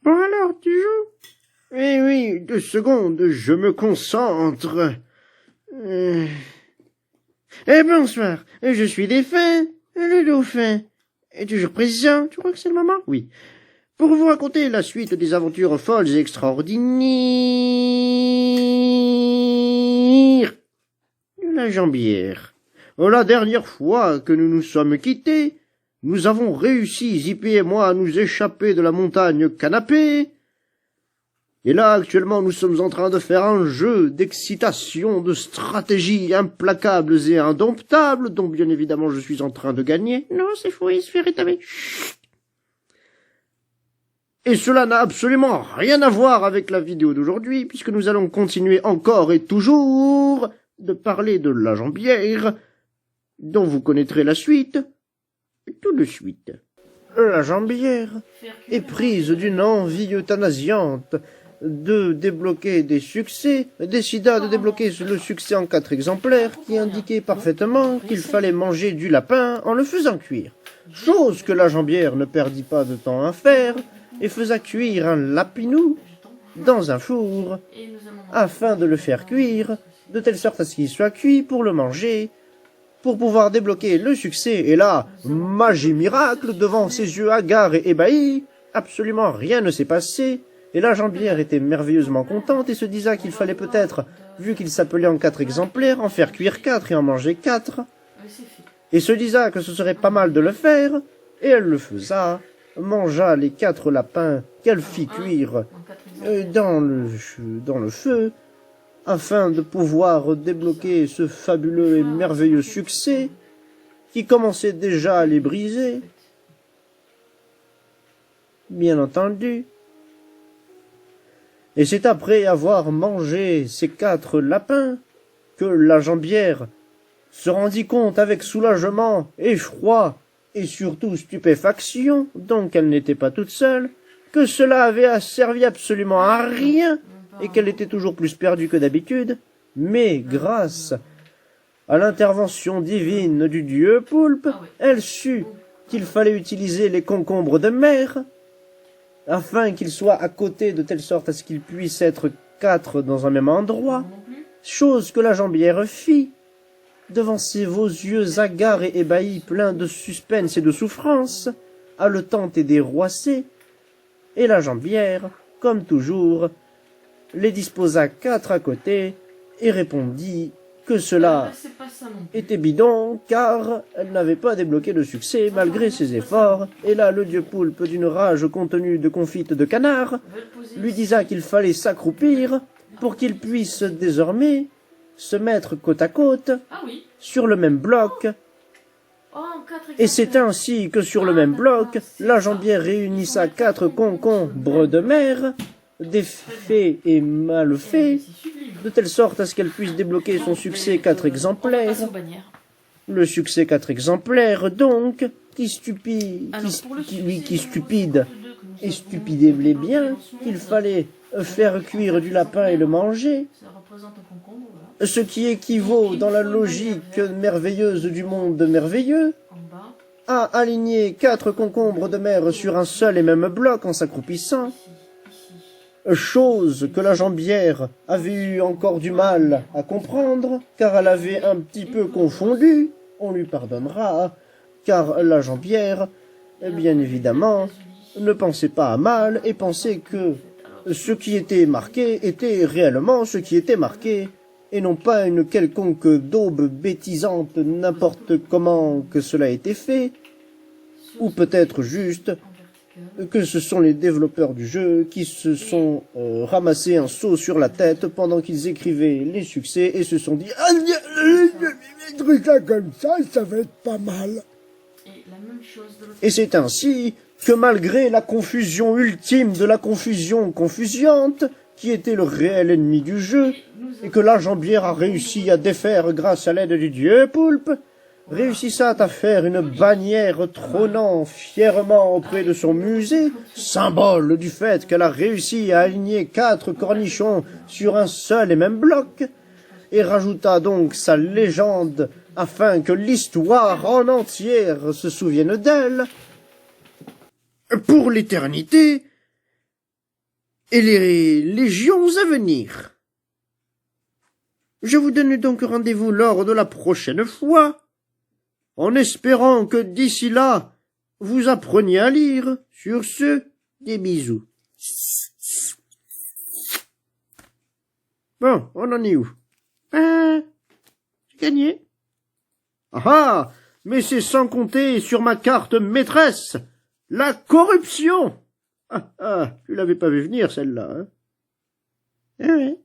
Bon alors, tu joues? Eh oui, 2 secondes, je me concentre. Bonsoir, je suis Défunt, le dauphin. Toujours présent, tu crois que c'est le moment? Oui. Pour vous raconter la suite des aventures folles et extraordinaires de la jambière. La dernière fois que nous nous sommes quittés, nous avons réussi, Zippy et moi, à nous échapper de la montagne Canapé. Et là, actuellement, nous sommes en train de faire un jeu d'excitation, de stratégie implacables et indomptables, dont bien évidemment je suis en train de gagner. Non, c'est faux, il se fait rétamer. Et cela n'a absolument rien à voir avec la vidéo d'aujourd'hui, puisque nous allons continuer encore et toujours de parler de la jambière, dont vous connaîtrez la suite tout de suite. La jambière est prise d'une envie euthanasiante de débloquer des succès, décida de débloquer le succès en 4 exemplaires qui indiquait parfaitement qu'il fallait manger du lapin en le faisant cuire. Chose que la jambière ne perdit pas de temps à faire et faisait cuire un lapinou dans un four afin de le faire cuire de telle sorte à ce qu'il soit cuit pour le manger, pour pouvoir débloquer le succès. Et là, magie miracle, devant ses yeux hagards et ébahis, absolument rien ne s'est passé. Et la jambière était merveilleusement contente et se disait qu'il fallait peut-être, vu qu'il s'appelait en 4 exemplaires, en faire cuire 4 et en manger 4. Et se disait que ce serait pas mal de le faire, et elle le faisa, mangea les 4 lapins qu'elle fit cuire dans le feu, afin de pouvoir débloquer ce fabuleux et merveilleux succès qui commençait déjà à les briser. Bien entendu. Et c'est après avoir mangé ces 4 lapins que la jambière se rendit compte avec soulagement, effroi et surtout stupéfaction, donc elle n'était pas toute seule, que cela avait servi absolument à rien et qu'elle était toujours plus perdue que d'habitude, mais grâce à l'intervention divine du dieu poulpe, elle sut qu'il fallait utiliser les concombres de mer afin qu'ils soient à côté de telle sorte à ce qu'ils puissent être 4 dans un même endroit, chose que la jambière fit devant ses beaux yeux hagards et ébahis pleins de suspense et de souffrance, haletante et déroissée, et la jambière, comme toujours, les disposa 4 à côté et répondit que cela était bidon car elle n'avait pas débloqué le succès malgré ses efforts. Et là, le dieu poulpe, d'une rage contenue de confite de canard, lui disa qu'il fallait s'accroupir pour qu'il puisse désormais se mettre côte à côte sur le même bloc. Et c'est ainsi que sur le même bloc, la jambière réunissa 4 concombres de mer, des faits et mal faits, de telle sorte à ce qu'elle puisse débloquer son succès 4 exemplaires. Le succès 4 exemplaires, donc, qui stupide et stupidait bien qu'il fallait faire cuire du lapin et le manger, ce qui équivaut, dans la logique merveilleuse du monde merveilleux, à aligner 4 concombres de mer sur un seul et même bloc en s'accroupissant, chose que la jambière avait eu encore du mal à comprendre, car elle avait un petit peu confondu, on lui pardonnera, car la jambière, bien évidemment, ne pensait pas à mal et pensait que ce qui était marqué était réellement ce qui était marqué, et non pas une quelconque daube bêtisante n'importe comment que cela a été fait, ou peut-être juste que ce sont les développeurs du jeu qui se sont ramassés un seau sur la tête pendant qu'ils écrivaient les succès et se sont dit « Ah, un truc là comme ça va être pas mal ». Et c'est ainsi que malgré la confusion ultime de la confusion confusiante, qui était le réel ennemi du jeu, et que la jambière a réussi à défaire grâce à l'aide du dieu poulpe, réussissant à faire une bannière trônant fièrement auprès de son musée, symbole du fait qu'elle a réussi à aligner 4 cornichons sur un seul et même bloc, et rajouta donc sa légende afin que l'histoire en entière se souvienne d'elle, pour l'éternité, et les légions à venir. Je vous donne donc rendez-vous lors de la prochaine fois, en espérant que d'ici là, vous appreniez à lire. Sur ce, des bisous. Bon, on en est où? J'ai gagné. Ah, mais c'est sans compter sur ma carte maîtresse, la corruption. Tu l'avais pas vu venir, celle-là, hein? Eh oui.